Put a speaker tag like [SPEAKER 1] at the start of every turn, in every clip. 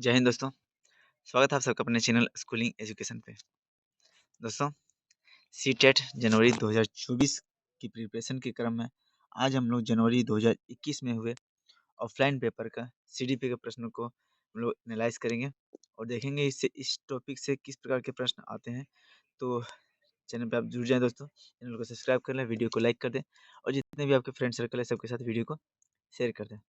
[SPEAKER 1] जय हिंद दोस्तों, स्वागत है आप सबका अपने चैनल स्कूलिंग एजुकेशन पे। दोस्तों, सीटेट जनवरी 2024 की प्रिपरेशन के क्रम में आज हम लोग जनवरी 2021 में हुए ऑफलाइन पेपर का सीडीपी के प्रश्नों को हम लोग एनालाइज करेंगे और देखेंगे इस टॉपिक से किस प्रकार के प्रश्न आते हैं। तो चैनल पे आप जुड़ जाएं दोस्तों, चैनल को सब्सक्राइब कर लें, वीडियो को लाइक कर दें और जितने भी आपके फ्रेंड सर्कल है सबके साथ वीडियो को शेयर कर दें।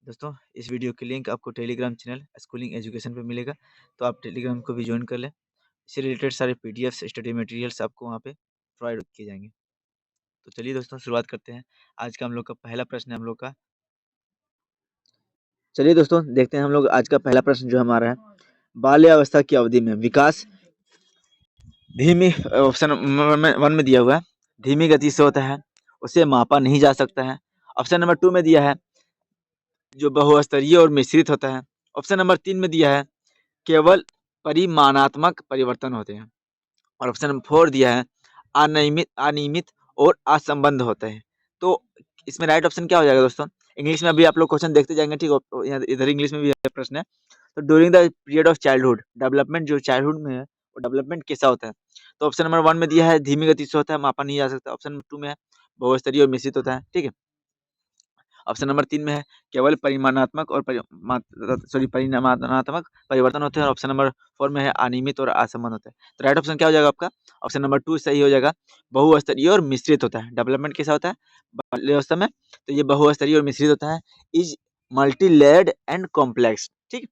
[SPEAKER 1] दोस्तों, इस वीडियो की लिंक आपको टेलीग्राम चैनल स्कूलिंग एजुकेशन पे मिलेगा, तो आप टेलीग्राम को भी ज्वाइन कर लें। इससे रिलेटेड सारे पीडीएफ्स, स्टडी मटेरियल्स आपको वहाँ पे प्रोवाइड किए जाएंगे। तो चलिए दोस्तों, शुरुआत करते हैं। आज का हम लोग का पहला प्रश्न है हम लोग का। चलिए दोस्तों, देखते हैं हम लोग आज का पहला प्रश्न जो हमारा है, बाल्यावस्था की अवधि में विकास धीमी, ऑप्शन वन में दिया हुआ है, धीमी गति से होता है, उसे मापा नहीं जा सकता है। ऑप्शन नंबर 2 में दिया है जो बहुस्तरीय और मिश्रित होता है। ऑप्शन नंबर 3 में दिया है केवल परिमाणात्मक परिवर्तन होते हैं। और ऑप्शन नंबर 4 दिया है अनियमित और असंबद्ध होते हैं। तो इसमें राइट ऑप्शन क्या हो जाएगा दोस्तों? इंग्लिश में अभी आप लोग क्वेश्चन देखते जाएंगे, ठीक है? इधर इंग्लिश में भी प्रश्न है। तो during the period of childhood, development जो चाइल्डहुड में है वो डेवलपमेंट कैसा होता है? तो ऑप्शन नंबर 1 में दिया है धीमी गति से होता है, मापा नहीं जा सकता। ऑप्शन नंबर 2 में है बहुस्तरीय और मिश्रित होता है, ठीक है? ऑप्शन नंबर 3 में है केवल परिमाणात्मक परिवर्तन होते हैं। और ऑप्शन नंबर 4 में है अनियमित और असंबद्ध होता है। तो राइट ऑप्शन क्या हो जाएगा आपका? ऑप्शन नंबर 2 सही हो जाएगा, बहुस्तरीय और मिश्रित होता है। डेवलपमेंट कैसा होता है बाल्यावस्था में? तो ये बहुस्तरीय और मिश्रित होता है, is multi layered and complex, ठीक है?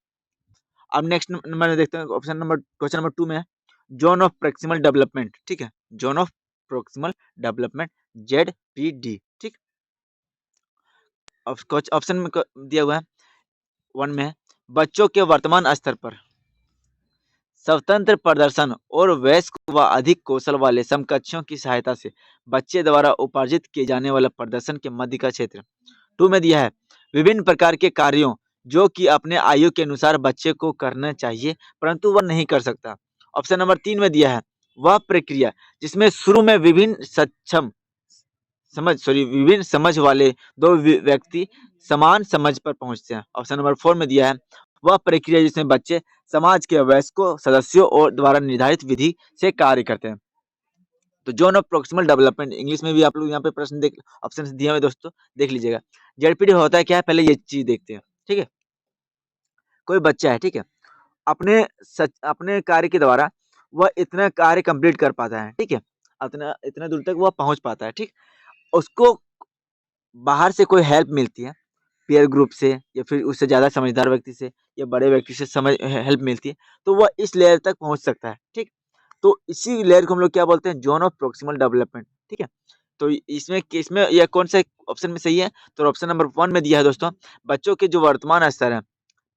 [SPEAKER 1] अब नेक्स्ट नंबर में देखते हैं, क्वेश्चन नंबर 2 में है जोन ऑफ प्रॉक्सिमल डेवलपमेंट, ठीक है? Zone of proximal development ZPD, ठीक। ऑप्शन में दिया हुआ है 1 में है बच्चों के वर्तमान स्तर पर स्वतंत्र प्रदर्शन और वयस्क व अधिक कौशल वाले समकक्षों की सहायता से बच्चे द्वारा उपार्जित किए जाने वाला प्रदर्शन के मध्य का क्षेत्र। 2 में दिया है विभिन्न प्रकार के कार्यों जो कि अपने आयु के अनुसार बच्चे को करना चाहिए परंतु वह नहीं कर सकता। ऑप्शन नंबर 3 में दिया है वह प्रक्रिया जिसमें शुरू में विभिन्न समझ वाले दो व्यक्ति समान समझ पर पहुंचते हैं। ऑप्शन नंबर 4 में दिया है वह प्रक्रिया जिसमें बच्चे समाज के वयस्कों सदस्यों और द्वारा निर्धारित विधि से कार्य करते हैं। तो zone of proximal development English में भी आप लोग यहाँ पे प्रश्न देख, ऑप्शन दिए हुए दोस्तों देख लीजिएगा। जेडपीडी होता है क्या है, पहले ये चीज देखते हैं, ठीक है? कोई बच्चा है, ठीक है, अपने कार्य के द्वारा वह इतना कार्य कंप्लीट कर पाता है, ठीक है, इतना इतना दूर तक वह पहुंच पाता है, ठीक। उसको बाहर से कोई हेल्प मिलती है, पीयर ग्रुप से या फिर उससे ज़्यादा समझदार व्यक्ति से या बड़े व्यक्ति से हेल्प मिलती है, तो वह इस लेयर तक पहुंच सकता है, ठीक। तो इसी लेयर को हम लोग क्या बोलते हैं? जोन ऑफ प्रोक्सिमल डेवलपमेंट, ठीक है। तो इसमें यह कौन सा ऑप्शन में सही है? तो ऑप्शन नंबर 1 में दिया है दोस्तों, बच्चों के जो वर्तमान स्तर है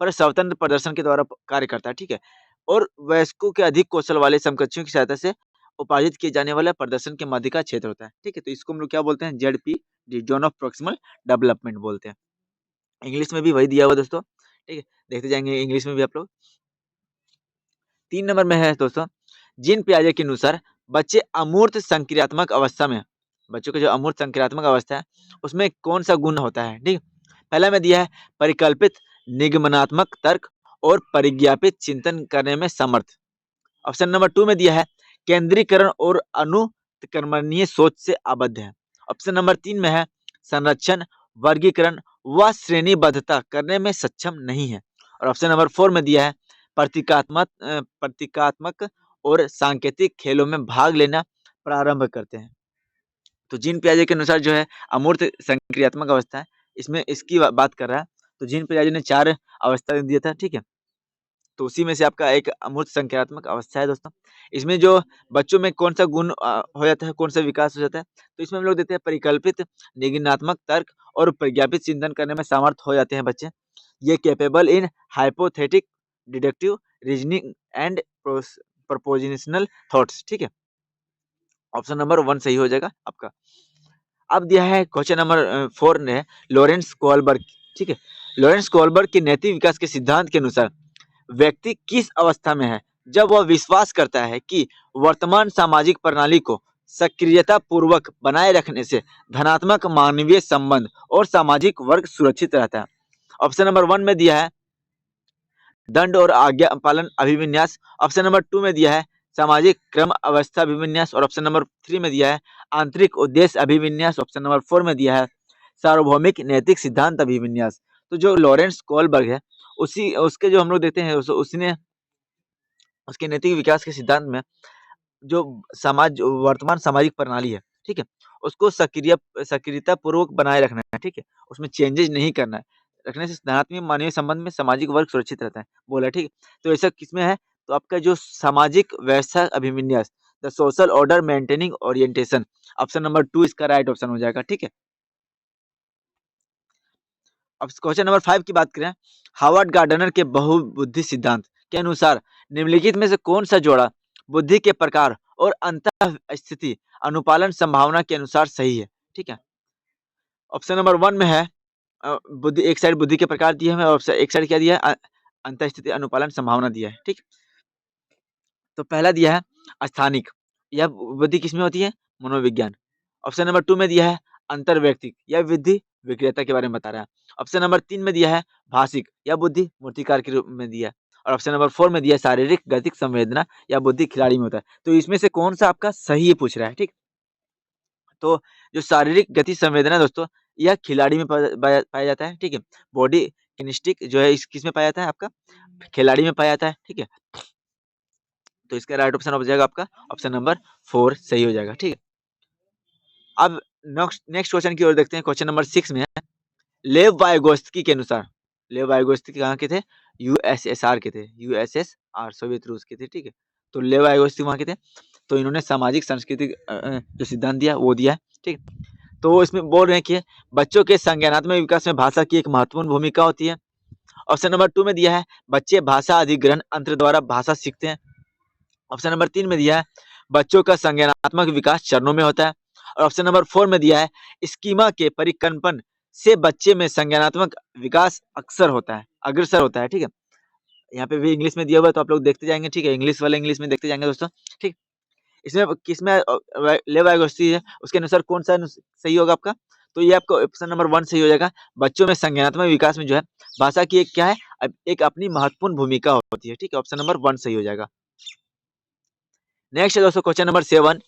[SPEAKER 1] पर स्वतंत्र प्रदर्शन के द्वारा कार्य करता है, ठीक है, और वयस्कों के अधिक कौशल वाले समकक्षों की सहायता से उपार्जित किए जाने वाला प्रदर्शन के मध्य का क्षेत्र होता है, ठीक है। तो इसको हम लोग क्या बोलते हैं? ZPD, zone of proximal development बोलते हैं। इंग्लिश में भी वही दिया हुआ दोस्तों, ठीक है, देखते जाएंगे इंग्लिश में भी आप लोग। 3 नंबर में है दोस्तों, जीन पियाजे के अनुसार बच्चे अमूर्त संक्रियात्मक अवस्था में, बच्चों का जो अमूर्त संक्रियात्मक अवस्था है उसमें कौन सा गुण होता है, ठीक। पहला में दिया है परिकल्पित निगमनात्मक तर्क और परिज्ञापित चिंतन करने में समर्थ। ऑप्शन नंबर 2 में दिया है केंद्रीकरण और अनुत्क्रमणीय सोच से आबद्ध है। ऑप्शन नंबर 3 में है संरक्षण, वर्गीकरण व श्रेणीबद्धता करने में सक्षम नहीं है। और ऑप्शन नंबर 4 में दिया है प्रतीकात्मक और सांकेतिक खेलों में भाग लेना प्रारंभ करते हैं। तो जीन पियाजे के अनुसार जो है अमूर्त संक्रियात्मक अवस्था है, इसमें इसकी बात कर रहा है। तो जीन पियाजे ने 4 अवस्था दिया था, ठीक है, तो उसी में से आपका एक अमूर्त संख्यात्मक अवस्था है दोस्तों। इसमें जो बच्चों में कौन सा गुण हो जाता है, कौन सा विकास हो जाता है? तो इसमें हम लोग देते हैं परिकल्पित निगमनात्मक तर्क और प्रज्ञापित चिंतन करने में समर्थ हो जाते हैं बच्चे। ये capable in hypothetic deductive reasoning and prepositional thoughts, ठीक है। ऑप्शन नंबर 1 सही हो जाएगा आपका। अब दिया है क्वेश्चन नंबर 4 ने लॉरेंस कोलबर्ग, ठीक है, लॉरेंस कोलबर्ग के नैतिक विकास के सिद्धांत के अनुसार व्यक्ति किस अवस्था में है जब वह विश्वास करता है कि वर्तमान सामाजिक प्रणाली को सक्रियता पूर्वक बनाए रखने से धनात्मक मानवीय संबंध और सामाजिक वर्ग सुरक्षित रहता है। ऑप्शन नंबर 1 में दिया है दंड और आज्ञा पालन अभिविन्यास। ऑप्शन नंबर 2 में दिया है सामाजिक क्रम अवस्था अभिविन्यास, और ऑप्शन नंबर 3 में दिया है आंतरिक उद्देश्य अभिविन्यास। ऑप्शन नंबर 4 में दिया है सार्वभौमिक नैतिक सिद्धांत अभिविन्यास। तो जो लॉरेंस कोलबर्ग है, उसी उसके जो हम लोग देखते हैं उसने उसके नैतिक विकास के सिद्धांत में जो वर्तमान सामाजिक प्रणाली है, ठीक है, उसको सक्रियता पूर्वक बनाए रखना है, ठीक है, उसमें चेंजेस नहीं करना है। रखने से धनात्मक मानवीय संबंध में सामाजिक वर्ग सुरक्षित रहता है, बोला है, ठीक है। तो ऐसा किसमें है, तो आपका जो सामाजिक व्यवस्था अभिविन्यास, the social order maintaining orientation, option number 2 इसका राइट ऑप्शन हो जाएगा, ठीक है। अब क्वेश्चन नंबर 5 की बात करें, हार्वर्ड गार्डनर के बहुबुद्धि सिद्धांत के अनुसार निम्नलिखित में से कौन सा जोड़ा बुद्धि के प्रकार और अंतः स्थिति अनुपालन संभावना के अनुसार सही है, ठीक है। ऑप्शन नंबर 1 में है बुद्धि, एक साइड बुद्धि के प्रकार दिए हैं और एक साइड क्या दिया है, अंतः स्थिति अनुपालन संभावना दिया है, ठीक। तो पहला दिया है स्थानिक, यह बुद्धि किसमें होती है, मनोविज्ञान। ऑप्शन नंबर 2 में दिया है अंतर्वैयक्तिक, यह बुद्धि विक्रेता के बारे में बता रहा है। ऑप्शन नंबर 3 में दिया है भाषिक, यह बुद्धि मूर्तिकार के रूप में दिया है। और ऑप्शन नंबर 4 में दिया है शारीरिक गतिक संवेदना, या बुद्धि खिलाड़ी में होता है। तो इसमें से कौन सा आपका सही पूछ रहा है, ठीक। तो जो शारीरिक गति संवेदना दोस्तों, यह खिलाड़ी में पाया जाता है, ठीक है। बॉडी किनेस्टिक जो है इस किस में पाया जाता है, आपका खिलाड़ी में पाया जाता है, ठीक है। तो इसका राइट ऑप्शन हो जाएगा आपका ऑप्शन नंबर 4 सही हो जाएगा, ठीक है। अब नेक्स्ट क्वेश्चन की ओर देखते हैं। क्वेश्चन नंबर 6 में है लेव वाइगोत्स्की के अनुसार, लेव वाइगोत्स्की कहाँ के थे, यूएसएसआर के थे, यूएसएसआर सोवियत रूस के थे, ठीक है। तो लेव वाइगोत्स्की वहाँ के थे, तो इन्होंने सामाजिक सांस्कृतिक जो सिद्धांत दिया वो दिया है, ठीक। तो वो इसमें बोल रहे हैं कि बच्चों के संज्ञानात्मक विकास में भाषा की एक महत्वपूर्ण भूमिका होती है। ऑप्शन नंबर 2 में दिया है बच्चे भाषा अधिग्रहण अंतर द्वारा भाषा सीखते हैं। ऑप्शन नंबर 3 में दिया है बच्चों का संज्ञानात्मक विकास चरणों में होता है। और ऑप्शन नंबर 4 में दिया है स्कीमा के परिकल्पन से बच्चे में संज्ञानात्मक विकास अक्सर होता है, अग्रसर होता है, ठीक है। यहाँ पे भी इंग्लिश में दिया हुआ है, तो आप लोग देखते जाएंगे, ठीक है, इंग्लिश वाले इंग्लिश में देखते जाएंगे दोस्तों, ठीक। इसमें किसमें लेव वाइगोत्स्की है, उसके अनुसार कौन सा सही होगा आपका, तो ये आपका ऑप्शन नंबर 1 सही हो जाएगा। बच्चों में संज्ञानात्मक विकास में जो है भाषा की एक क्या है, एक अपनी महत्वपूर्ण भूमिका होती है, ठीक है। ऑप्शन नंबर 1 सही हो जाएगा। नेक्स्ट है दोस्तों क्वेश्चन नंबर 7,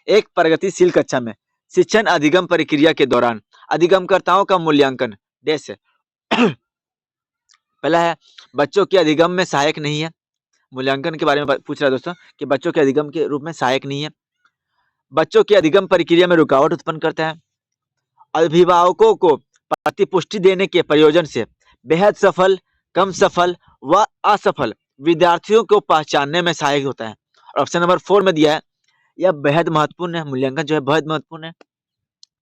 [SPEAKER 1] एक प्रगतिशील कक्षा में शिक्षण अधिगम प्रक्रिया के दौरान अधिगमकर्ताओं का मूल्यांकन डैश है। पहला है बच्चों के अधिगम में सहायक नहीं है, मूल्यांकन के बारे में पूछ रहा है दोस्तों कि बच्चों के अधिगम के रूप में सहायक नहीं है, बच्चों की अधिगम प्रक्रिया में रुकावट उत्पन्न करता है, अभिभावकों को प्रतिपुष्टि देने के प्रयोजन से बेहद सफल, कम सफल व असफल विद्यार्थियों को पहचानने में सहायक होता है। और ऑप्शन नंबर 4 में दिया है यह बेहद महत्वपूर्ण है, मूल्यांकन जो है बेहद महत्वपूर्ण है,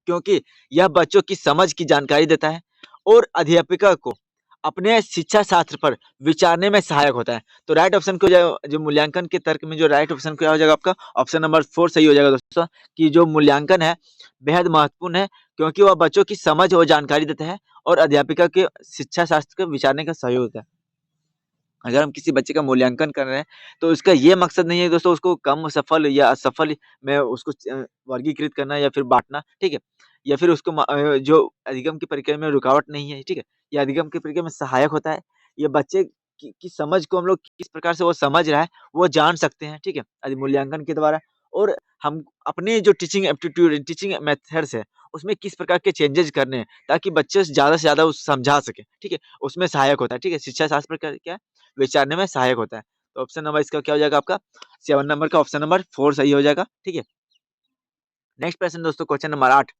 [SPEAKER 1] क्योंकि यह बच्चों की समझ की जानकारी देता है और अध्यापिका को अपने शिक्षा शास्त्र पर विचारने में सहायक होता है। तो राइट ऑप्शन को जो मूल्यांकन के तर्क में जो राइट ऑप्शन क्या हो जाएगा आपका ऑप्शन नंबर 4 सही हो जाएगा दोस्तों, कि जो मूल्यांकन है बेहद महत्वपूर्ण है, क्योंकि वह बच्चों की समझ और जानकारी देता है और अध्यापिका के शिक्षा शास्त्र को विचारने का सहयोग होता है। अगर हम किसी बच्चे का मूल्यांकन कर रहे हैं तो उसका ये मकसद नहीं है दोस्तों उसको कम सफल या असफल में उसको वर्गीकृत करना या फिर बांटना, ठीक है, या फिर उसको जो अधिगम की प्रक्रिया में रुकावट नहीं है, ठीक है, ये अधिगम की प्रक्रिया में सहायक होता है। ये बच्चे की समझ को हम लोग किस प्रकार से वो समझ रहा है वो जान सकते हैं, ठीक है, मूल्यांकन के द्वारा। और हम अपने जो टीचिंग एप्टीट्यूड टीचिंग मेथड्स है उसमें किस प्रकार के चेंजेस करने हैं ताकि बच्चे से ज्यादा समझा सके, ठीक है, उसमें सहायक होता है, ठीक है। शिक्षा शास्त्र क्या है, विचारने में सहायक होता है। तो ऑप्शन नंबर इसका क्या हो जाएगा आपका 7 नंबर का ऑप्शन नंबर 4 सही हो जाएगा, ठीक है। नेक्स्ट प्रश्न दोस्तों क्वेश्चन नंबर 8,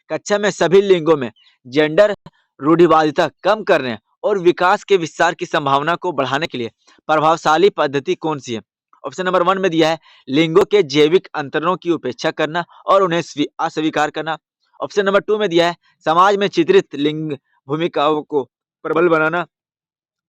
[SPEAKER 1] कक्षा में सभी लिंगों में जेंडर रूढ़िवादिता कम करने और विकास के विस्तार की संभावना को बढ़ाने के लिए प्रभावशाली पद्धति कौन सी है। ऑप्शन नंबर 1 में दिया है लिंगों के जैविक अंतरों की उपेक्षा करना और उन्हें अस्वीकार करना। ऑप्शन नंबर 2 में दिया है समाज में चित्रित लिंग भूमिकाओं को प्रबल बनाना।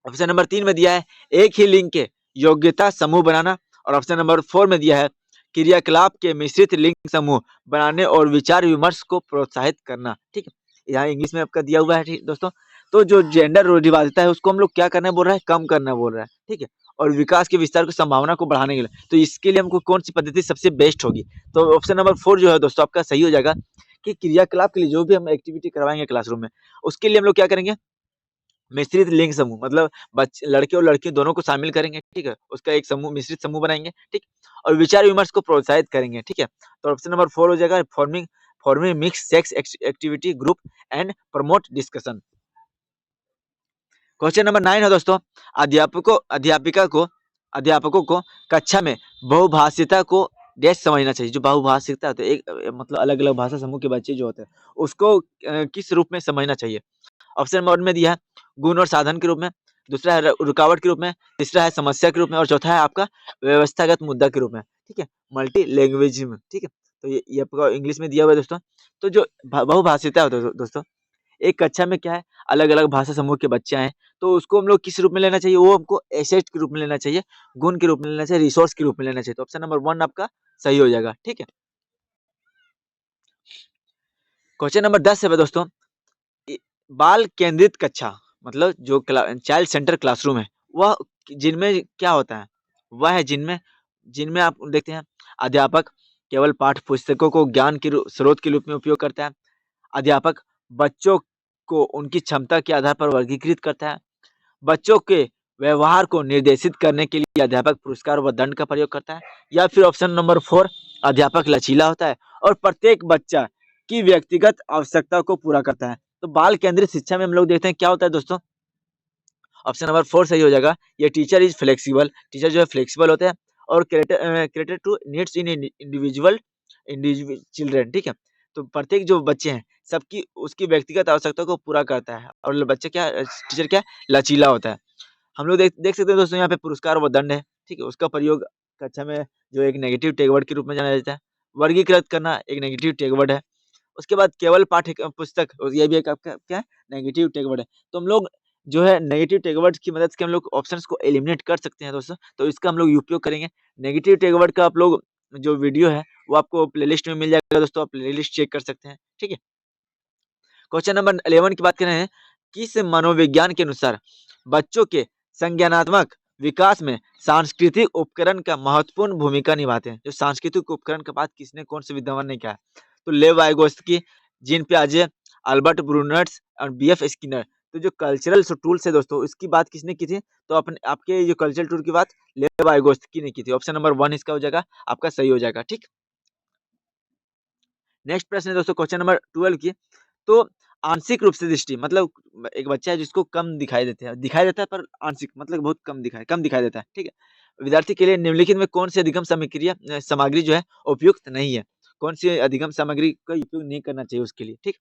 [SPEAKER 1] ऑप्शन नंबर 3 में दिया है एक ही लिंग के योग्यता समूह बनाना। और ऑप्शन नंबर 4 में दिया है क्रियाकलाप के मिश्रित लिंग समूह बनाने और विचार विमर्श को प्रोत्साहित करना, ठीक है। यहाँ इंग्लिश में आपका दिया हुआ है, ठीक दोस्तों। तो जो जेंडर रूढ़िवादिता है उसको हम लोग क्या करना बोल रहा है, कम करना बोल रहा है, ठीक है, और विकास के विस्तार की संभावना को बढ़ाने के लिए। तो इसके लिए हमको कौन सी पद्धति सबसे बेस्ट होगी, तो ऑप्शन नंबर 4 जो है दोस्तों आपका सही हो जाएगा कि क्रियाकलाप के लिए जो भी हम एक्टिविटी करवाएंगे क्लासरूम में उसके लिए हम लोग क्या करेंगे, मिश्रित लिंग समूह मतलब लड़के और लड़की दोनों को शामिल करेंगे, ठीक है? उसका एक समूह मिश्रित समूह बनाएँगे, ठीक? और विचार विमर्श को प्रोत्साहित करेंगे, ठीक है? तो ऑप्शन नंबर 4 हो जाएगा forming forming mixed sex activity group and promote discussion. Question number 9 है दोस्तों, अध्यापकों को कक्षा में बहुभाषिता को डैश समझना चाहिए। जो बहुभाषिकता होती है, एक मतलब अलग-अलग भाषा समूह के बच्चे जो होते हैं, उसको किस रूप में समझना चाहिए? ऑप्शन नंबर 1 में दिया है गुण और साधन के रूप में, दूसरा है रुकावट के रूप में, तीसरा है समस्या के रूप में और चौथा है आपका व्यवस्थागत मुद्दा के रूप में, ठीक है? मल्टी लैंग्वेजिज्म, ठीक है? तो ये आपका इंग्लिश में दिया हुआ है दोस्तों। तो जो बहुभाषिता होता है दोस्तों, एक कक्षा में क्या है अलग-अलग भाषा समूह के बच्चे आए, तो उसको हम लोग किस रूप में लेना चाहिए? वो हमको एसेट के रूप में लेना चाहिए, गुण के रूप में लेना चाहिए, रिसोर्स के रूप में लेना चाहिए। तो ऑप्शन नंबर 1 आपका सही हो जाएगा, ठीक है? क्वेश्चन नंबर 10 है दोस्तों, इ बाल केंद्रित कक्षा मतलब जो चाइल्ड सेंटर क्लासरूम है, वह जिनमें क्या होता है? वह है जिनमें जिनमें आप देखते हैं अध्यापक केवल पाठ्य पुस्तकों को ज्ञान के स्रोत के रूप में उपयोग करता है। अध्यापक बच्चों को उनकी क्षमता के आधार पर वर्गीकृत करता है। बच्चों के व्यवहार को निर्देशित करने के लिए अध्यापक पुरस्कार व दंड का प्रयोग करता है, या फिर ऑप्शन नंबर 4 अध्यापक लचीला होता है और प्रत्येक बच्चा की व्यक्तिगत आवश्यकता को पूरा करता है। तो बाल केंद्रित शिक्षा में हम लोग देखते हैं क्या होता है दोस्तों, ऑप्शन नंबर 4 सही हो जाएगा। ये टीचर इज फ्लेक्सिबल, टीचर जो है फ्लेक्सिबल होते हैं और created to needs in individual children, ठीक है? तो प्रत्येक जो बच्चे हैं सबकी उसकी व्यक्तिगत आवश्यकता को पूरा करता है और बच्चा क्या टीचर क्या लचीला होता है। हम लोग देख देख सकते हैं दोस्तों यहाँ पे पुरस्कार व दंड है, ठीक है? उसका प्रयोग कक्षा में जो एक नेगेटिव टैग वर्ड के रूप में जाना जाता है। वर्गीकृत करना एक नेगेटिव टैग वर्ड है। उसके बाद केवल पाठ्य पुस्तक और ये भी एक आपका क्या है नेगेटिव टैग वर्ड है। तो हम लोग जो है नेगेटिव टैग वर्ड्स की मदद से हम लोग ऑप्शंस को एलिमिनेट कर सकते हैं दोस्तों। तो इसका हम लोग उपयोग करेंगे। नेगेटिव टैग वर्ड का आप लोग जो वीडियो है वो आपको प्लेलिस्ट में मिल जाएगा दोस्तों, आप प्लेलिस्ट चेक कर सकते हैं, ठीक है? क्वेश्चन नंबर 11 की बात कर रहे हैं, किस मनोविज्ञान के अनुसार बच्चों के संज्ञानात्मक विकास में सांस्कृतिक उपकरण का महत्वपूर्ण भूमिका निभाते हैं? जो सांस्कृतिक उपकरण का बात किसने कौन से विद्वान ने किया है? तो लेव वाइगोत्स्की, जीन पियाजे, अल्बर्ट ब्रूनर्स और बीएफ स्किनर। तो जो कल्चरल टूल्स है दोस्तों इसकी बात किसने की थी? तो अपने आपके जो कल्चरल टूल की बात लेव वाइगोत्स्की ने की थी। ऑप्शन नंबर 1 इसका हो जाएगा, आपका सही हो जाएगा, ठीक? नेक्स्ट प्रश्न है दोस्तों क्वेश्चन नंबर 12 की। तो आंशिक रूप से दृष्टि मतलब एक बच्चा है जिसको कम दिखाई देता है पर आंशिक मतलब बहुत कम दिखाई देता है, ठीक है? विद्यार्थी के लिए निम्नलिखित में कौन सी अधिगम सामग्री जो है उपयुक्त नहीं है? कौन सी अधिगम सामग्री का उपयोग नहीं करना चाहिए उसके लिए, ठीक?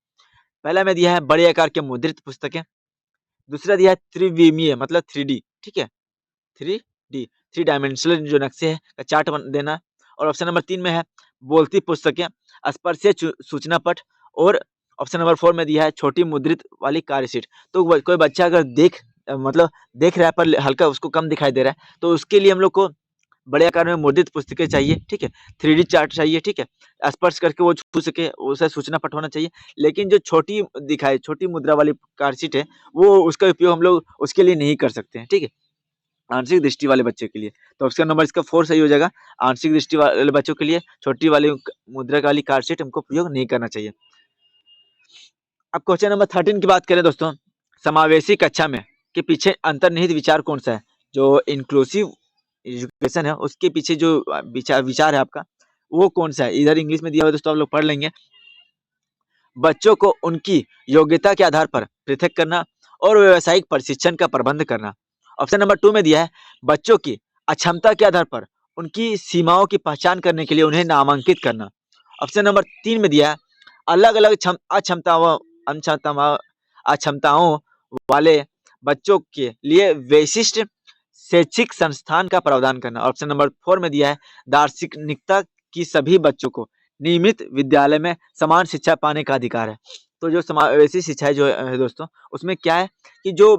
[SPEAKER 1] पहला में दिया है बड़े आकार के मुद्रित पुस्तकें, दूसरा दिया है त्रिविमीय मतलब 3D, ठीक है? 3D, थ्री डायमेंशनल जो नक्शे हैं का चार्ट बन देना और ऑप्शन नंबर 3 में है बोलती पुस्तकें, स्पर्शीय सूचना पट और ऑप्शन नंबर 4 में दिया है छोटी मुद्रित वाली कार्यशीट। तो कोई बच्चा अगर मतलब देख रहा है पर हल्का उसको कम दिखाई दे रहा है, तो उसके लिए हम लोग को बड़े आकार में मुद्रित पुस्तकें चाहिए, ठीक है? 3D चार्ट चाहिए, ठीक है? स्पर्श करके वो छू सके, उसे सूचना पट होना चाहिए। लेकिन जो छोटी मुद्रा वाली कार्यशीट है, वो उसका उपयोग हम लोग उसके लिए नहीं कर सकते हैं, ठीक है? आंशिक दृष्टि वाले बच्चे के लिए। तो ऑप्शन नंबर इसका 4 सही हो जाएगा। आंशिक दृष्टि वाले बच्चों के लिए छोटी वाली मुद्रा वाली कार्डशीट हमको प्रयोग नहीं करना चाहिए। अब क्वेश्चन नंबर 13 की बात करें दोस्तों, समावेशी कक्षा में के पीछे अंतर्निहित विचार कौन-सा है? जो इंक्लूसिव एजुकेशन है उसके पीछे जो विचार विचार है आपका, वो कौन-सा है? इधर इंग्लिश में दिया हुआ है दोस्तों आप लोग पढ़ लेंगे। बच्चों को उनकी योग्यता के आधार पर पृथक करना और व्यावसायिक प्रशिक्षण का प्रबंध करना। ऑप्शन नंबर 2 में दिया है बच्चों की अक्षमता के आधार पर उनकी सीमाओं की पहचान करने के लिए उन्हें नामांकित करना। ऑप्शन नंबर 3 में दिया है अलग-अलग अक्षमताओं अक्षमताओं वाले बच्चों के लिए विशिष्ट शैक्षिक संस्थान का प्रावधान करना। ऑप्शन नंबर 4 में दिया है दार्शनिकता की सभी बच्चों को नियमित विद्यालय में समान शिक्षा पाने का अधिकार है। तो जो समावेशी शिक्षा है जो है दोस्तों, उसमें क्या है कि जो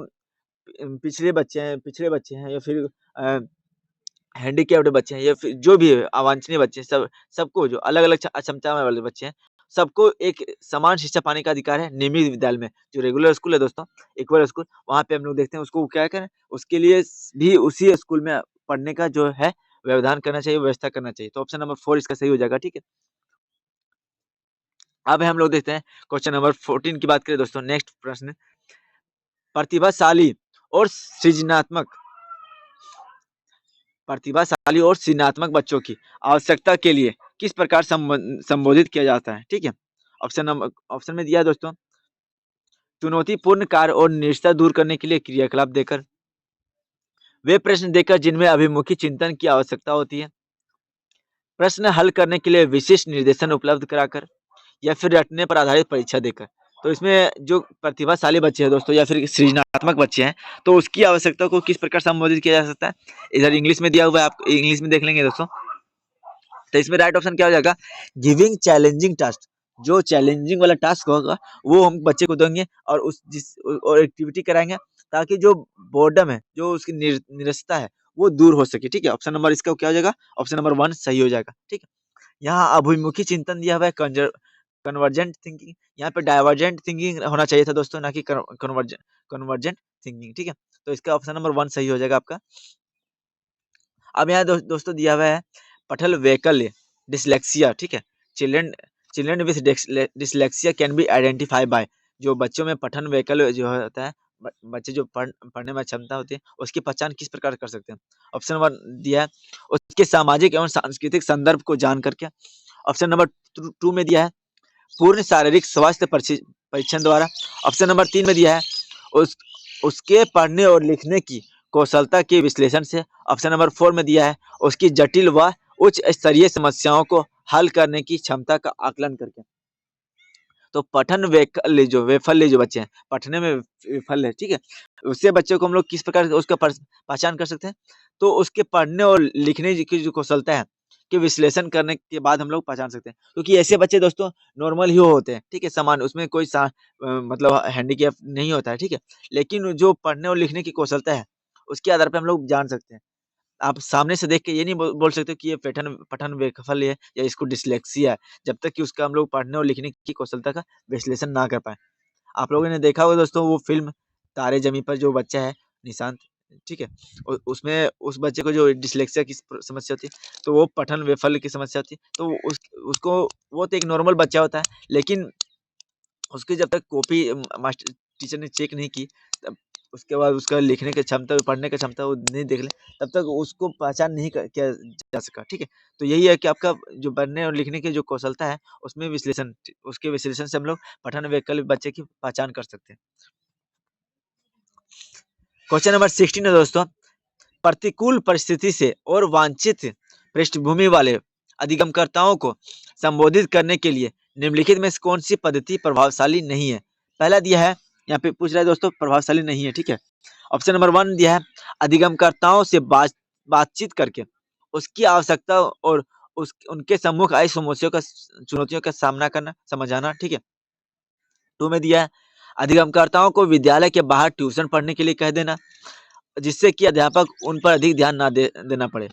[SPEAKER 1] पिछड़े बच्चे हैं या फिर अ, हैंडीकैप्ड बच्चे हैं या फिर जो भी है अवांछनीय बच्चे हैं, सबको जो अलग-अलग अक्षमता वाले बच्चे हैं, सबको एक समान शिक्षा पाने का अधिकार है नियमित विद्यालय में। जो रेगुलर स्कूल है दोस्तों, इक्वल स्कूल, वहाँ पे हम लोग देखते हैं उसको क्या करें, उसके लिए भी उसी स्कूल में पढ़ने का जो है व्यवधान करना चाहिए, व्यवस्था करना चाहिए। तो ऑप्शन नंबर 4 इसका सही हो जाएगा, ठीक है? अब हम लोग देखते हैं क्वेश्चन नंबर 14 की बात करें दोस्तों, नेक्स्ट प्रश्न प्रतिभाशाली और सृजनात्मक बच्चों की आवश्यकता के लिए किस प्रकार संबोधित किया जाता है? ठीक है, ऑप्शन में दिया है दोस्तों, चुनौतीपूर्ण कार्य और निराशा दूर करने के लिए क्रियाकलाप देकर, वे प्रश्न देकर जिनमें अभिमुखी चिंतन की आवश्यकता होती है, प्रश्न हल करने के लिए विशिष्ट निर्देशन उपलब्ध कराकर, या फिर रटने पर आधारित परीक्षा देकर। तो इसमें जो प्रतिभाशाली बच्चे हैं दोस्तों या फिर सृजनात्मक बच्चे हैं, तो उसकी आवश्यकता को किस प्रकार संबोधित किया जा सकता है? इधर इंग्लिश में दिया हुआ है, आप इंग्लिश में देख लेंगे दोस्तों। तो इसमें राइट ऑप्शन क्या हो जाएगा? Giving challenging task. जो चैलेंजिंग वाला टास्क होगा वो हम बच्चे को देंगे और और एक्टिविटी कराएंगे, ताकि जो बोर्डम है, जो उसकी निरसता है, वो दूर हो सके। ठीक है, ऑप्शन नंबर इसका क्या हो जाएगा? ऑप्शन नंबर 1 सही हो जाएगा। ठीक है, यहाँ अभिमुखी चिंतन दिया हुआ है, कन्वर्जेंट थिंकिंग। यहाँ पे डाइवर्जेंट थिंकिंग होना चाहिए था दोस्तों, ना कि कन्वर्जेंट थिंकिंग। ठीक है, तो इसका ऑप्शन नंबर 1 सही हो जाएगा आपका। अब यहाँ दोस्तों दिया हुआ है पठन वैकल्य, डिसलेक्सिया। ठीक है, children children with dyslexia can be identify bye. जो बच्चों में पठन वैकल्य जो होता है, बच्चे जो पढ़ने में क्षमता होती है, उसकी पहचान किस प्रकार कर सकते हैं? ऑप्शन 1 दिया है, उसके सामाजिक एवं सांस्कृतिक संदर्भ को जान करके। ऑप्शन नंबर 2 में दिया है पूर्ण शारीरिक स्वास्थ्य परीक्षण द्वारा। ऑप्शन नंबर 3 में दिया है उस उसके पढ़ने और लिखने की कौशलता के विश्लेषण से। ऑप्शन नंबर 4 में दिया है उसकी जटिल व उच्च स्तरीय समस्याओं को हल करने की क्षमता का आकलन करके। तो पठन वैफल्य जो बच्चे हैं, पढ़ने में विफल है, ठीक है, उससे बच्चों को हम लोग किस प्रकार से उसका पहचान कर सकते हैं? तो उसके पढ़ने और लिखने की जो कौशलता है, के विश्लेषण करने के बाद हम लोग पहचान सकते हैं, क्योंकि ऐसे बच्चे दोस्तों नॉर्मल ही होते हैं। ठीक है, सामान्य, उसमें कोई मतलब हैंडीकैप नहीं होता है। ठीक है, लेकिन जो पढ़ने और लिखने की कौशलता है, उसके आधार पे हम लोग जान सकते हैं। आप सामने से देख के ये नहीं बोल सकते कि ये पठन पठन विफल है या इसको डिसलेक्सिया है, जब तक कि उसका हम लोग पढ़ने और लिखने की कौशलता का विश्लेषण ना कर पाएँ। आप लोगों ने देखा होगा दोस्तों वो फ़िल्म तारे ज़मीं पर, जो बच्चा है निशांत, ठीक है? उसमें उस बच्चे को जो डिसलेक्सिया की समस्या होती है, तो वो पठन वैफल्य की समस्या होती है, तो उसको, वो तो एक नॉर्मल बच्चा होता है, लेकिन उसकी जब तक कॉपी मास्टर टीचर ने चेक नहीं की, तब उसके बाद उसका लिखने की क्षमता, पढ़ने की क्षमता वो नहीं देख ले, तब तक उसको पहचान नहीं किया जा सका। ठीक है, तो यही है कि आपका जो पढ़ने और लिखने की जो कौशलता है, उसमें विश्लेषण, उसके विश्लेषण से हम लोग पठन वैकल्पिक बच्चे की पहचान कर सकते हैं। क्वेश्चन नंबर 16 है दोस्तों, प्रतिकूल परिस्थिति से और वांछित पृष्ठभूमि वाले अधिगमकर्ताओं को संबोधित करने के लिए निम्नलिखित में से कौन सी पद्धति प्रभावशाली नहीं है? पहला दिया है, यहाँ पे पूछ रहा है दोस्तों, प्रभावशाली नहीं है। ठीक है, ऑप्शन नंबर 1 दिया है अधिगमकर्ताओं से बातचीत करके उसकी आवश्यकता और उनके सम्मुख आई समस्याओं का, चुनौतियों का सामना करना, समझाना। ठीक है, 2 में दिया है अधिगमकर्ताओं को विद्यालय के बाहर ट्यूशन पढ़ने के लिए कह देना, जिससे कि अध्यापक उन पर अधिक ध्यान ना देना पड़े।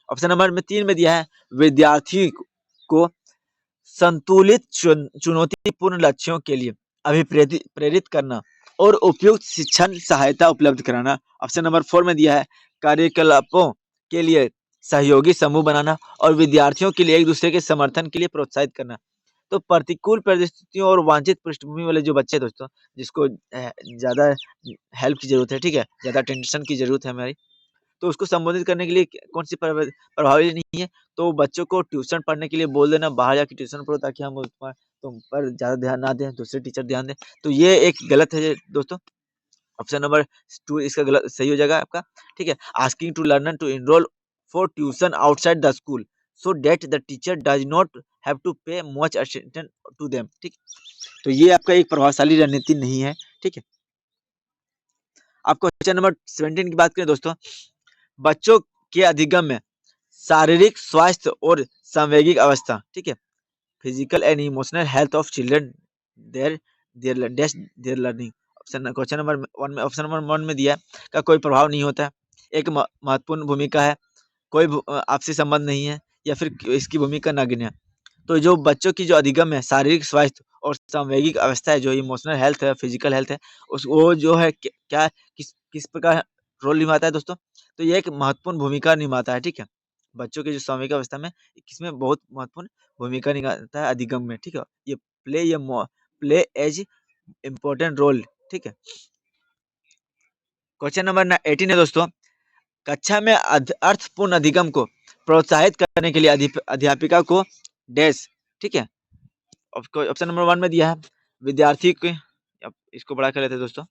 [SPEAKER 1] ऑप्शन नंबर में 3 में दिया है विद्यार्थी को संतुलित चुनौतीपूर्ण लक्ष्यों के लिए प्रेरित करना और उपयुक्त शिक्षण सहायता उपलब्ध कराना। ऑप्शन नंबर 4 में दिया है कार्यकलापों के लिए सहयोगी समूह बनाना और विद्यार्थियों के लिए एक दूसरे के समर्थन के लिए प्रोत्साहित करना। तो प्रतिकूल परिस्थितियों और वांछित पृष्ठभूमि वाले जो बच्चे दोस्तों, जिसको ज्यादा हेल्प की जरूरत है, ठीक है, ज्यादा टेंशन की जरूरत है हमारी, तो उसको संबोधित करने के लिए कौन सी प्रभावी नहीं है? तो बच्चों को ट्यूशन पढ़ने के लिए बोल देना, बाहर जाके ट्यूशन पढ़ो, ताकि हम तुम पर ज़्यादा ध्यान ना दें, दूसरे टीचर ध्यान दें। तो ये एक गलत है दोस्तों। ऑप्शन नंबर 2 इसका गलत सही हो जाएगा आपका। ठीक है, asking to learner to enrol for tuition outside the school so that the teacher does not have to pay much attention to them. ठीक, तो ये आपका एक प्रभावशाली रणनीति नहीं है। ठीक है, आप क्वेश्चन नंबर 17 की बात करें दोस्तों, बच्चों के अधिगम में शारीरिक स्वास्थ्य और सांवेगिक अवस्था, ठीक है, physical and emotional health of children, there there learning. Option question number 1 में, ऑप्शन नंबर 1 में दिया है का कोई प्रभाव नहीं होता है, एक महत्वपूर्ण भूमिका है, कोई आपसी संबंध नहीं है, या फिर इसकी भूमिका नगण्य। तो जो बच्चों की जो अधिगम है, शारीरिक स्वास्थ्य और सांवेगिक अवस्था है, जो इमोशनल हेल्थ है, फिजिकल हेल्थ है, उस वो जो है क्या, किस प्रकार रोल निभाता है दोस्तों? तो ये एक महत्वपूर्ण भूमिका निभाता है। ठीक है, बच्चों की जो सांवेगिक अवस्था में, किसमें बहुत महत्वपूर्ण भूमिका निभाता है? अधिगम में। ठीक है, ये प्ले एज इम्पोर्टेंट रोल। ठीक है, क्वेश्चन नंबर 18 है दोस्तों, कक्षा में अर्थपूर्ण अधिगम को प्रोत्साहित करने के लिए अध्यापिका को डैश, ठीक है। ऑप्शन नंबर 1 में दिया है विद्यार्थी के, अब इसको बड़ा कर लेते हैं दोस्तों।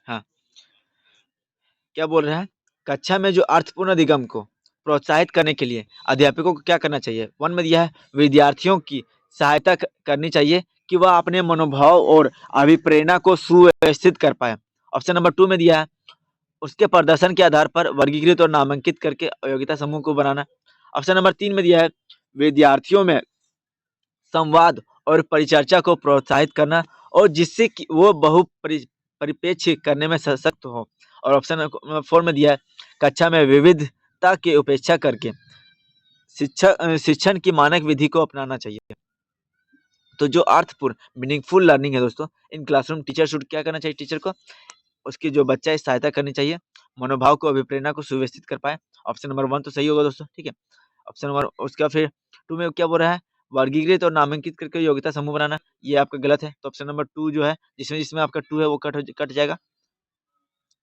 [SPEAKER 1] हाँ, क्या बोल रहे हैं, कक्षा में जो अर्थपूर्ण अधिगम को प्रोत्साहित करने के लिए अध्यापकों को क्या करना चाहिए। 1 में दिया है विद्यार्थियों की सहायता करनी चाहिए कि वह अपने मनोभाव और अभिप्रेरणा को सुव्यवस्थित कर पाए। ऑप्शन नंबर 2 में दिया है उसके प्रदर्शन के आधार पर वर्गीकृत और नामांकित करके योग्यता समूह को बनाना। ऑप्शन नंबर 3 में दिया है विद्यार्थियों में संवाद और परिचर्चा को प्रोत्साहित करना और जिससे कि वो परिप्रेक्ष्य करने में सशक्त हो। और ऑप्शन नंबर 4 में दिया है कक्षा में विविधता की उपेक्षा करके शिक्षण की मानक विधि को अपनाना चाहिए। तो जो अर्थपूर्ण मीनिंगफुल लर्निंग है दोस्तों, इन क्लासरूम टीचर शुड क्या करना चाहिए, टीचर को उसकी जो बच्चा है सहायता करनी चाहिए, मनोभाव को अभिप्रेरणा को सुव्यवस्थित कर पाए। ऑप्शन नंबर 1 तो सही होगा दोस्तों, ठीक है। ऑप्शन नंबर उसका फिर 2 में क्या बोल रहा है वर्गीकृत और नामांकित करके योग्यता समूह बनाना, ये आपका गलत है। तो ऑप्शन नंबर 2 जो है जिसमें जिसमें आपका 2 है वो कट जाएगा,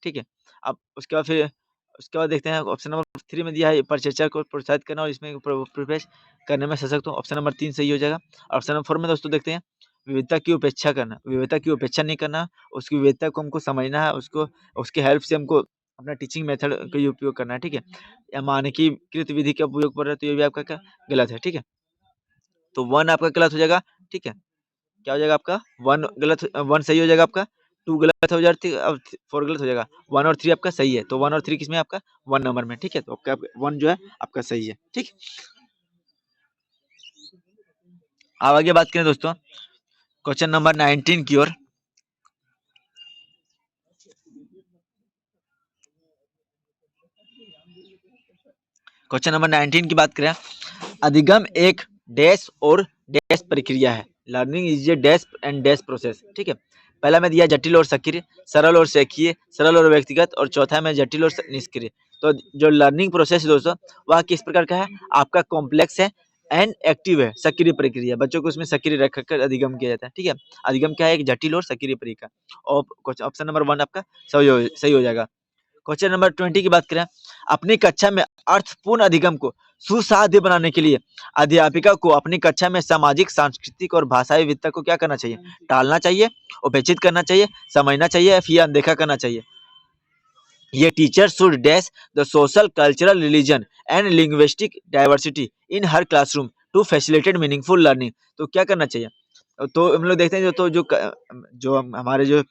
[SPEAKER 1] ठीक है। अब उसके बाद देखते हैं ऑप्शन नंबर 3 में दिया है परिचर्चा को प्रोत्साहित करना और इसमें प्रवेश करने में सशक्त हो। ऑप्शन नंबर 3 सही हो जाएगा। ऑप्शन नंबर 4 में दोस्तों देखते हैं विविधता की उपेक्षा करना, विविधता की उपेक्षा नहीं करना, उसकी विविधता को हमको समझना है, उसको उसके हेल्प से हमको अपना टीचिंग मेथड का उपयोग करना है, ठीक है। या मानकीकृत विधि का उपयोग कर रहे हो तो ये भी आपका क्या गलत है, ठीक है। तो 1 आपका गलत हो जाएगा, ठीक है। क्या हो जाएगा आपका 1 गलत, 1 सही हो जाएगा आपका, 2 गलत हो जाती है, अब 4 गलत हो जाएगा, 1 और 3 आपका सही है। तो 1 और 3 किसमें आपका 1 नंबर में, ठीक है। तो आपका 1 जो है आपका सही है, ठीक। अब आगे बात करें दोस्तों क्वेश्चन नंबर 19 की ओर। क्वेश्चन नंबर 19 की बात करें, अधिगम एक डैश और डैश प्रक्रिया है। Learning is a dash and dash process, ठीक है। पहला में दिया जटिल और सक्रिय, सरल और रेखीय, सरल और व्यक्तिगत, और चौथा में जटिल और निष्क्रिय। तो जो लर्निंग प्रोसेस है दोस्तों वह किस प्रकार का है, आपका कॉम्प्लेक्स है एंड एक्टिव है, सक्रिय प्रक्रिया, बच्चों को उसमें सक्रिय रखकर अधिगम किया जाता है, ठीक है। अधिगम क्या है, एक जटिल और सक्रिय प्रक्रिया। और ऑप्शन नंबर 1 आपका सही हो जाएगा। क्वेश्चन नंबर 20 की बात करें, अपनी कक्षा में अर्थपूर्ण अधिगम को सुसाध्य बनाने के लिए अध्यापिका को अपनी कक्षा में सामाजिक, सांस्कृतिक और भाषाई विविधता को क्या करना चाहिए, टालना चाहिए, उपेक्षित करना चाहिए, समझना चाहिए या फिर अनदेखा करना चाहिए। ये teacher should dash the social, cultural, religion and linguistic diversity in her classroom to facilitate meaningful learning. तो क्या करना चाहिए, तो हम लोग देखते हैं जो हमारे जो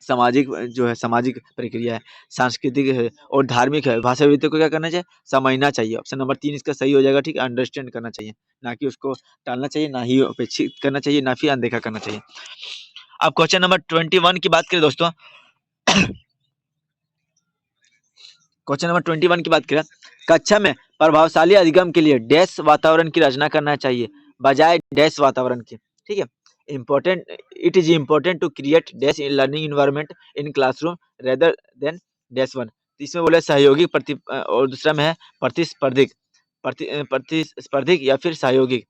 [SPEAKER 1] सामाजिक प्रक्रिया है, सांस्कृतिक है और धार्मिक है, भाषा विविधता को क्या करना चाहिए, समझना चाहिए। ऑप्शन नंबर 3 इसका सही हो जाएगा, ठीक है। अंडरस्टैंड करना चाहिए, ना कि उसको टालना चाहिए, ना ही उपेक्षित करना चाहिए, ना फिर अनदेखा करना चाहिए। अब क्वेश्चन नंबर 21 की बात करें दोस्तों, क्वेश्चन नंबर 21 की बात करें, कक्षा में प्रभावशाली अधिगम के लिए डैश वातावरण की रचना करना चाहिए बजाय डैश वातावरण के, ठीक है। Important, it is important to create dash learning environment in classroom rather than dash one. इसमें बोले सहयोगी और दूसरा में है प्रतिस्पर्धिक, प्रतिस्पर्धिक या फिर सहयोगिक,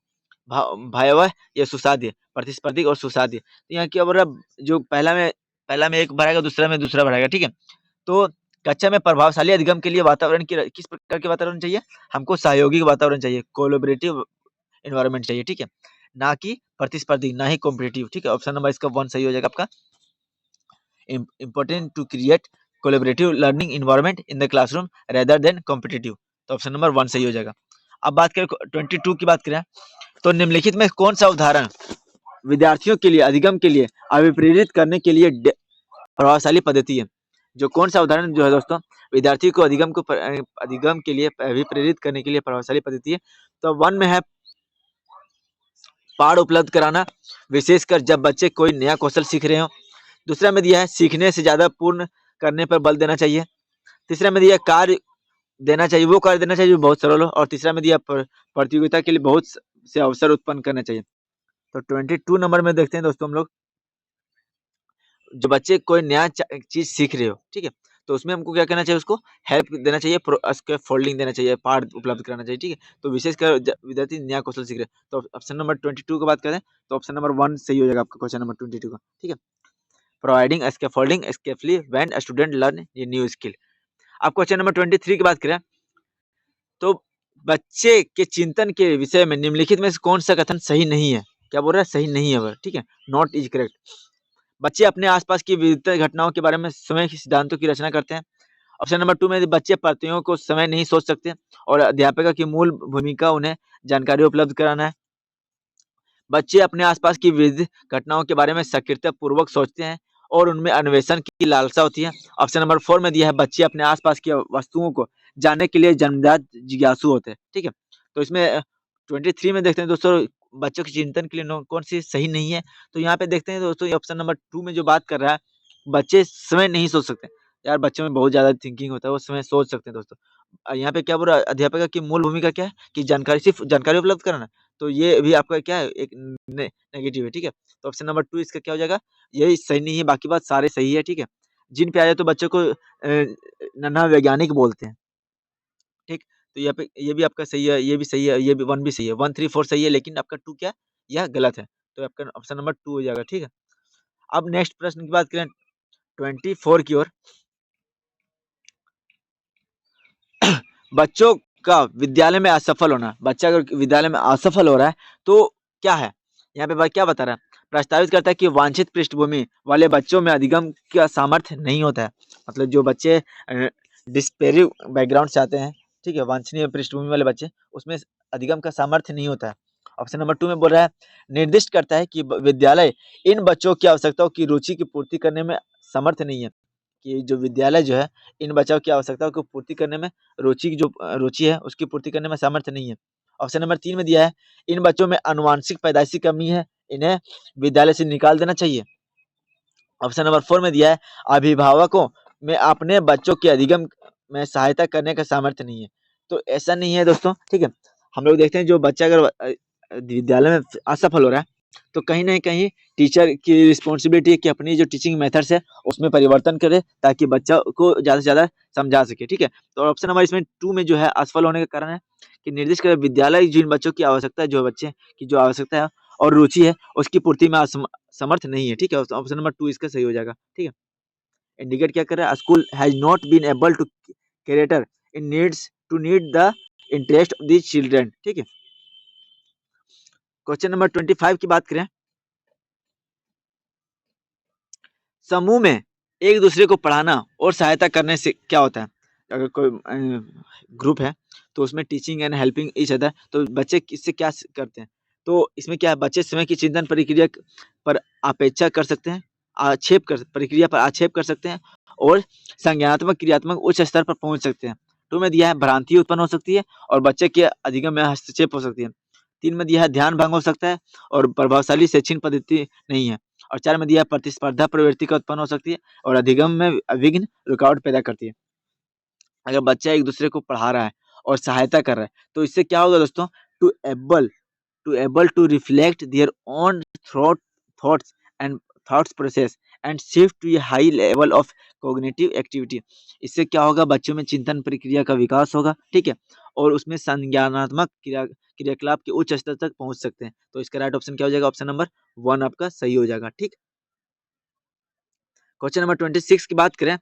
[SPEAKER 1] भयावह या सुसाध्य, प्रतिस्पर्धिक और सुसाध्य। तो यहाँ क्या बोल रहा है, जो पहला में एक भरेगा, दूसरा में दूसरा भरेगा, ठीक है। तो कक्षा में प्रभावशाली अधिगम के लिए वातावरण की किस प्रकार के वातावरण चाहिए, हमको सहयोगिक वातावरण चाहिए, कोलैबोरेटिव एनवायरनमेंट चाहिए, ठीक है, ना कि प्रतिस्पर्धी, ना ही कॉम्पिटिटिव, ठीक है। ऑप्शन नंबर इसका 1 सही हो जाएगा आपका। Important to create collaborative learning environment in the classroom rather than competitive. तो ऑप्शन नंबर 1 सही हो जाएगा। अब बात करें 22 की बात करें, तो निम्नलिखित में कौन सा उदाहरण विद्यार्थियों के लिए अधिगम के लिए अभिप्रेरित करने के लिए प्रभावशाली पद्धति है। जो कौन सा उदाहरण जो है दोस्तों विद्यार्थी को अधिगम के लिए अभिप्रेरित करने के लिए प्रभावशाली पद्धति है। तो 1 में है पाठ उपलब्ध कराना, विशेषकर जब बच्चे कोई नया कौशल सीख रहे हो। दूसरा में दिया है सीखने से ज्यादा पूर्ण करने पर बल देना चाहिए। तीसरा में दिया कार्य देना चाहिए, वो कार्य देना चाहिए जो बहुत सरल हो। और तीसरा में दिया प्रतियोगिता के लिए बहुत से अवसर उत्पन्न करना चाहिए। तो 22 नंबर में देखते हैं दोस्तों हम लोग, जो बच्चे कोई नया चीज सीख रहे हो, ठीक है, तो उसमें हमको क्या करना चाहिए, उसको हेल्प देना चाहिए, उसके फोल्डिंग देना चाहिए, पाठ उपलब्ध कराना चाहिए, ठीक है। तो विशेषकर विद्यार्थी नया कौशल सीख रहे हैं। तो ऑप्शन नंबर 22 की बात करें तो ऑप्शन नंबर 1 सही हो जाएगा आपका क्वेश्चन नंबर 22 का, ठीक है। प्रोवाइडिंग स्कैफोल्डिंग स्केफली when student learn a new skill. अब क्वेश्चन नंबर 23 की बात करें तो बच्चे के चिंतन के विषय में निम्नलिखित में से कौन सा कथन सही नहीं है? क्या बोल रहा है? सही नहीं है वह, ठीक है? Not is correct. बच्चे अपने आसपास की विविध घटनाओं के बारे में स्वयं ही सिद्धांतों की रचना करते हैं। ऑप्शन नंबर 2 में बच्चे प्रतियों को समय नहीं सोच सकते और अध्यापक की मूल भूमिका उन्हें जानकारी उपलब्ध कराना है। बच्चे अपने आसपास की विविध घटनाओं के बारे में सक्रियतापूर्वक सोचते हैं और उनमें अन्वेषण की लालसा होती है। ऑप्शन नंबर 4 में दिया है बच्चे अपने आसपास की वस्तुओं को जानने के लिए जन्मजात जिज्ञासु होते हैं, ठीक है? तो इसमें 23 में देखते हैं दोस्तों बच्चों के चिंतन के लिए कौन सी सही नहीं है। तो यहाँ पे देखते हैं दोस्तों ऑप्शन नंबर 2 में जो बात कर रहा है बच्चे स्वयं नहीं सोच सकते। यार बच्चों में बहुत ज़्यादा थिंकिंग होता है, वो स्वयं सोच सकते हैं दोस्तों। यहाँ पे क्या बोल रहा है अध्यापक की मूल भूमिका क्या है कि जानकारी सिर्फ़ जानकारी उपलब्ध कराना। तो ये भी आपका क्या है एक नेगेटिव है, ठीक है? तो ऑप्शन नंबर 2 इसका क्या हो जाएगा? यही सही नहीं है, बाकी बात सारे सही है, ठीक है? जिन पे आ जाए तो बच्चों को नन्हा वैज्ञानिक बोलते हैं, ठीक? तो यहाँ पे ये भी आपका सही है, ये भी सही है, ये भी 1 भी सही है, 1, 3, 4 सही है लेकिन आपका 2 क्या है? यह गलत है। तो आपका ऑप्शन नंबर 2 हो जाएगा, ठीक है? अब नेक्स्ट प्रश्न की बात करें 24 की ओर। बच्चों का विद्यालय में असफल होना, बच्चा अगर विद्यालय में असफल हो रहा है तो क्या है? यहाँ पे क्या बता रहा है? प्रस्तावित करता है कि वांछित पृष्ठभूमि वाले बच्चों में अधिगम का सामर्थ्य नहीं होता है। मतलब जो बच्चे डिस्पेरिव बैकग्राउंड से आते हैं, ठीक है, वांछनीय पृष्ठभूमि वाले बच्चे, उसमें अधिगम का सामर्थ्य नहीं होता है। ऑप्शन नंबर 2 में बोल रहा है निर्दिष्ट करता है कि विद्यालय इन बच्चों की आवश्यकताओं की रुचि की पूर्ति करने में समर्थ नहीं है। कि जो विद्यालय जो है इन बच्चों की आवश्यकताओं को पूर्ति करने में रुचि की जो रुचि है उसकी पूर्ति करने में सामर्थ्य नहीं है। ऑप्शन नंबर 3 में दिया है इन बच्चों में आनुवांशिक पैदाइशी कमी है, इन्हें विद्यालय से निकाल देना चाहिए। ऑप्शन नंबर 4 में दिया है अभिभावकों में अपने बच्चों के अधिगम में सहायता करने का सामर्थ्य नहीं है। तो ऐसा नहीं है दोस्तों, ठीक है? हम लोग देखते हैं जो बच्चा अगर विद्यालय में असफल हो रहा है तो कहीं न कहीं टीचर की रिस्पॉन्सिबिलिटी है कि अपनी जो टीचिंग मेथड्स है उसमें परिवर्तन करे ताकि बच्चा को ज़्यादा से ज़्यादा समझा सके, ठीक है? तो ऑप्शन नंबर इसमें 2 में जो है असफल होने का कारण है कि निर्दिष्ट करे विद्यालय जिन बच्चों की आवश्यकता है, जो बच्चे की जो आवश्यकता है और रुचि है उसकी पूर्ति में समर्थ नहीं है, ठीक है? ऑप्शन नंबर 2 इसका सही हो जाएगा, ठीक है? इंडिकेट क्या कर रहा है? School has not been able to cater in needs to meet the interest of these children, ठीक है? क्वेश्चन नंबर 25 की बात करें। समूह में एक दूसरे को पढ़ाना और सहायता करने से क्या होता है? अगर कोई ग्रुप है तो उसमें teaching and helping each other, तो बच्चे इससे क्या करते हैं? तो इसमें क्या है बच्चे स्वयं की चिंतन प्रक्रिया पर अपेक्षा कर सकते हैं, प्रक्रिया पर आक्षेप कर सकते हैं और संज्ञानात्मक क्रियात्मक उच्च स्तर पर पहुंच सकते हैं। 2 में दिया है भ्रांति उत्पन्न हो सकती है और बच्चे के अधिगम में हस्तक्षेप हो सकती है। 3 में दिया है ध्यान भंग हो सकता है और प्रभावशाली शैक्षणिक पद्धति नहीं है। और 4 में दिया है प्रतिस्पर्धा प्रवृत्ति का उत्पन्न हो सकती है और अधिगम में विघ्न रुकावट पैदा करती है। अगर बच्चा एक दूसरे को पढ़ा रहा है और सहायता कर रहा है तो इससे क्या होगा दोस्तों? To able to reflect their own thoughts and thoughts process and shift to a high level of cognitive activity। इससे क्या होगा? बच्चों में चिंतन प्रक्रिया का विकास होगा, ठीक है? और उसमें संज्ञानात्मक क्रियाकलाप के उच्च स्तर तक पहुंच सकते हैं। तो इसका राइट ऑप्शन क्या हो जाएगा? ऑप्शन नंबर 1 आपका सही हो जाएगा, ठीक? क्वेश्चन नंबर 26 की बात करें।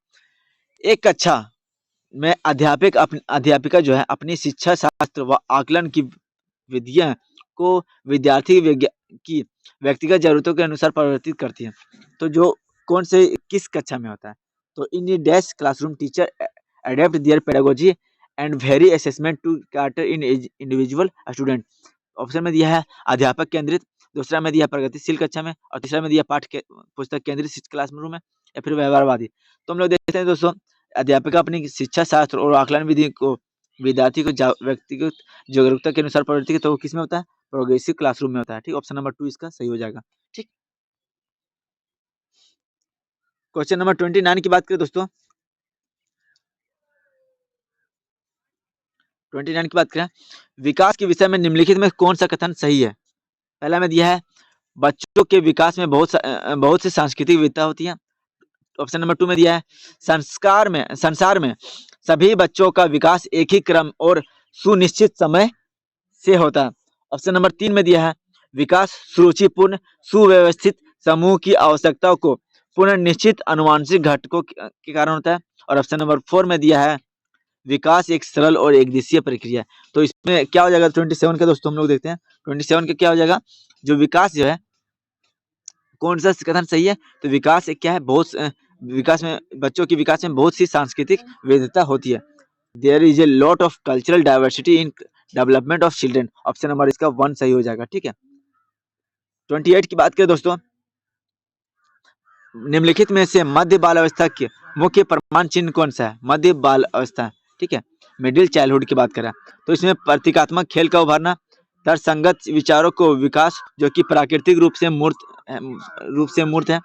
[SPEAKER 1] एक कक्षा में अध्यापिका जो है अपनी शिक्षा शास्त्र व आकलन की विधियां को विद्यार्थी की व्यक्तिगत जरूरतों के अनुसार परिवर्तित करती है। तो जो कौन से किस कक्षा में होता है? तो इन ये dash classroom teacher adapt their pedagogy and vary assessment to cater in individual student. Option में दिया है अध्यापक केंद्रित, दूसरा में दिया प्रगतिशील कक्षा में और तीसरा में दिया पुस्तक केंद्रित क्लासरूम में या फिर व्यवहारवादी। तो हम लोग देखते हैं दोस्तों अध्यापिका अपनी शिक्षा शास्त्र और आकलन विधि को विद्यार्थी को व्यक्तिगत जागरूकता के अनुसार प्रवृत्ति तो वो किस में होता है? प्रोग्रेसिव क्लासरूम में होता है, ठीक? ऑप्शन नंबर 2 इसका सही हो जाएगा, ठीक? क्वेश्चन नंबर 29 की बात करें दोस्तों। 29 की बात करें, विकास के विषय में निम्नलिखित में कौन सा कथन सही है? पहला में दिया है बच्चों के विकास में बहुत सी सांस्कृतिक विविधता होती है। ऑप्शन नंबर 2 में दिया है संसार में सभी बच्चों का विकास एक ही क्रम और सुनिश्चित समय से होता है। ऑप्शन नंबर 3 में दिया है विकास सुरुचिपूर्ण सुव्यवस्थित समूह की आवश्यकताओं को पुनर्निश्चित आनुवंशिक घटकों के कारण होता है। और ऑप्शन नंबर 4 में दिया है विकास एक सरल और एक दिशीय प्रक्रिया। तो इसमें क्या हो जाएगा 27 का दोस्तों हम लोग देखते हैं 27 का क्या हो जाएगा। जो विकास जो है कौन सा कथन सही है, तो विकास एक क्या है विकास में बच्चों के विकास में बहुत सी सांस्कृतिक विविधता होती है। There is a lot of cultural diversity in development of children. Option number इसका 1 सही हो जाएगा। ठीक है 28 की बात करें दोस्तों, निम्नलिखित में से मध्य बाल अवस्था के मुख्य प्रमाण चिन्ह कौन सा है। मध्य बाल अवस्था, ठीक है, मिडिल चाइल्डहुड की बात करें तो इसमें प्रतीकात्मक खेल का उभरना, तर्कसंगत विचारों को विकास जो कि प्राकृतिक रूप से मूर्त है।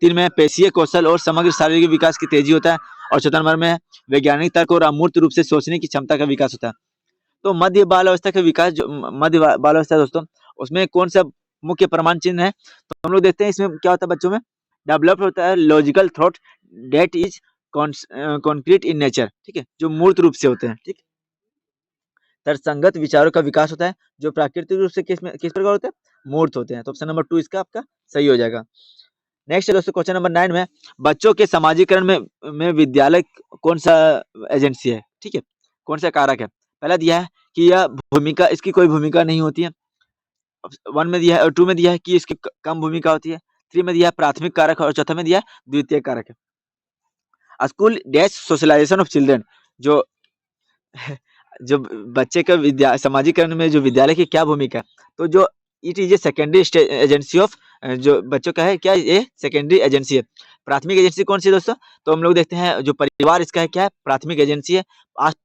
[SPEAKER 1] 3 में पेशीय कौशल और समग्र शारीरिक विकास की तेजी होता है। और 4 नंबर में वैज्ञानिक तर्क और अमूर्त रूप से सोचने की क्षमता का विकास होता है। तो मध्य बाल अवस्था का विकास जो मध्य बाल अवस्था दोस्तों उसमें कौन सा मुख्य प्रमाण चिन्ह है, तो हम लोग देखते हैं इसमें क्या होता है बच्चों में डेवलप होता है logical thought that is concrete in nature, ठीक है, जो मूर्त रूप से होते हैं। ठीक, तर्कसंगत विचारों का विकास होता है जो प्राकृतिक रूप से किस प्रकार होते हैं, मूर्त होते हैं। तो ऑप्शन नंबर 2 इसका आपका सही हो जाएगा। नेक्स्ट है दोस्तों क्वेश्चन नंबर 9 में बच्चों के समाजीकरण में विद्यालय कौन सा एजेंसी है, ठीक है, कौन सा कारक है। पहला दिया है कि यह भूमिका, इसकी कोई भूमिका नहीं होती है। 1 में दिया है और 2 में दिया है कि इसकी कम भूमिका होती है। 3 में दिया है प्राथमिक कारक और चौथा में दिया है द्वितीय कारक है। School dash socialisation of children, जो जो बच्चे का समाजीकरण में जो विद्यालय की क्या भूमिका है, तो जो it is a secondary agency of, जो बच्चों का है क्या, ये सेकेंडरी एजेंसी है। प्राथमिक एजेंसी कौन सी है दोस्तों, तो हम लोग देखते हैं जो परिवार इसका है क्या है, प्राथमिक एजेंसी है।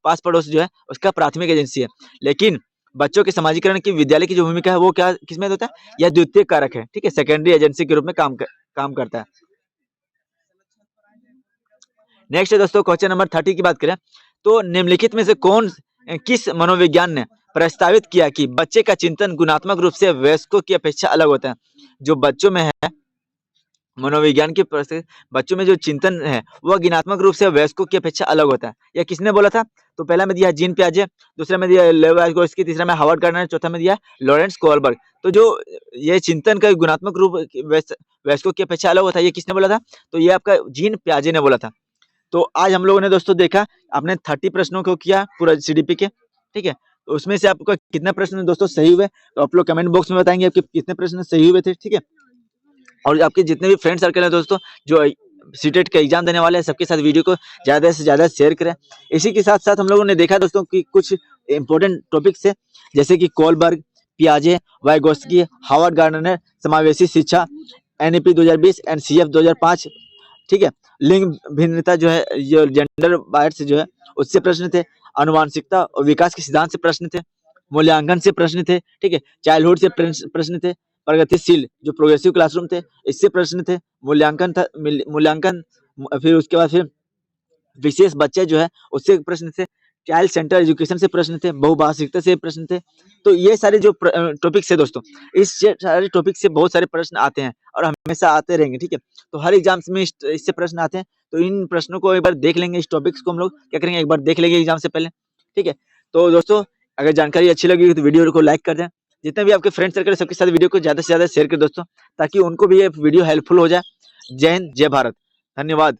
[SPEAKER 1] पास पड़ोस जो है उसका प्राथमिक एजेंसी है। लेकिन बच्चों के समाजीकरण की विद्यालय की जो भूमिका है वो क्या किसमें होता है, यह द्वितीय कारक है, ठीक है, सेकेंडरी एजेंसी के रूप में काम करता है। नेक्स्ट है दोस्तों क्वेश्चन नंबर 30 की बात करें तो निम्नलिखित में से किस मनोविज्ञान ने प्रस्तावित किया कि बच्चे का चिंतन गुणात्मक रूप से वयस्कों की अपेक्षा अलग होता है। जो बच्चों में है मनोविज्ञान के बच्चों में जो चिंतन है वह गुणात्मक रूप से वयस्कों की अपेक्षा अलग होता है। यह किसने बोला था, तो पहला में दिया जीन पियाजे, दूसरा में दिया लेव वाइगोत्स्की, तीसरा में हार्वर्ड गार्डनर, चौथा में दिया लॉरेंस कोहलबर्ग। तो जो ये चिंतन का गुणात्मक रूप वयस्कों की अपेक्षा अलग होता है, ये किसने बोला था, तो ये आपका जीन पियाजे ने बोला था। तो आज हम लोगों ने दोस्तों देखा आपने 30 प्रश्नों को किया पूरा सीडीपी के, ठीक है, तो उसमें से आपका कितने प्रश्न दोस्तों सही हुए, तो आप लोग कमेंट बॉक्स में बताएंगे आपके कितने प्रश्न सही हुए थे, ठीक है। और आपके जितने भी फ्रेंड सर्कल है दोस्तों जो सीटेट का एग्जाम देने वाले हैं सबके साथ वीडियो को ज्यादा से ज्यादा शेयर करें। इसी के साथ साथ हम लोगों ने देखा दोस्तों कि कुछ इंपॉर्टेंट टॉपिक्स है जैसे कि कोलबर्ग, पियाजे, वाइगोत्स्की, हार्वर्ड गार्डनर, समावेशी शिक्षा, एनईपी 2020, एनसीएफ 2005, ठीक है, लिंग भिन्नता जो है, जो जेंडर बायस जो है उससे प्रश्न थे, आनुवांशिकता और विकास के सिद्धांत से प्रश्न थे, मूल्यांकन से प्रश्न थे, ठीक है, चाइल्डहुड से प्रश्न थे, प्रगतिशील जो प्रोग्रेसिव क्लासरूम थे इससे प्रश्न थे, मूल्यांकन फिर उसके बाद फिर विशेष बच्चे जो है उससे प्रश्न थे, चाइल्ड सेंटर एजुकेशन से प्रश्न थे, बहुभाषिकता से प्रश्न थे। तो ये सारे जो टॉपिक्स है दोस्तों, इस सारे टॉपिक से बहुत सारे प्रश्न आते हैं और हमेशा आते रहेंगे, ठीक है। तो हर एग्जाम्स में इससे प्रश्न आते हैं, तो इन प्रश्नों को एक बार देख लेंगे, इस टॉपिक्स को हम लोग क्या करेंगे एक बार देख लेंगे एग्जाम से पहले, ठीक है। तो दोस्तों अगर जानकारी अच्छी लगी तो वीडियो को लाइक कर दें, जितने भी आपके फ्रेंड सर्कल है सबके साथ वीडियो को ज्यादा से ज्यादा शेयर करें दोस्तों, ताकि उनको भी ये वीडियो हेल्पफुल हो जाए। जय हिंद, जय भारत, धन्यवाद।